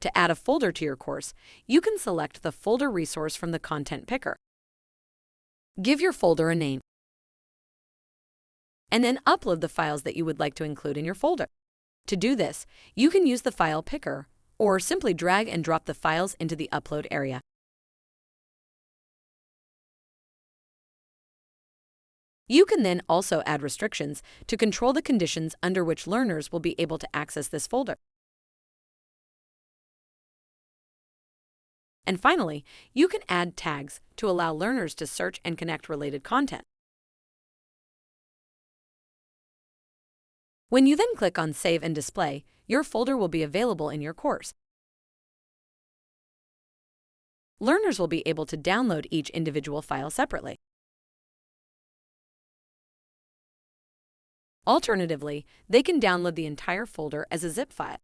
To add a folder to your course, you can select the folder resource from the content picker. Give your folder a name, and then upload the files that you would like to include in your folder. To do this, you can use the file picker or simply drag and drop the files into the upload area. You can then also add restrictions to control the conditions under which learners will be able to access this folder. And finally, you can add tags to allow learners to search and connect related content. When you then click on Save and Display, your folder will be available in your course. Learners will be able to download each individual file separately. Alternatively, they can download the entire folder as a zip file.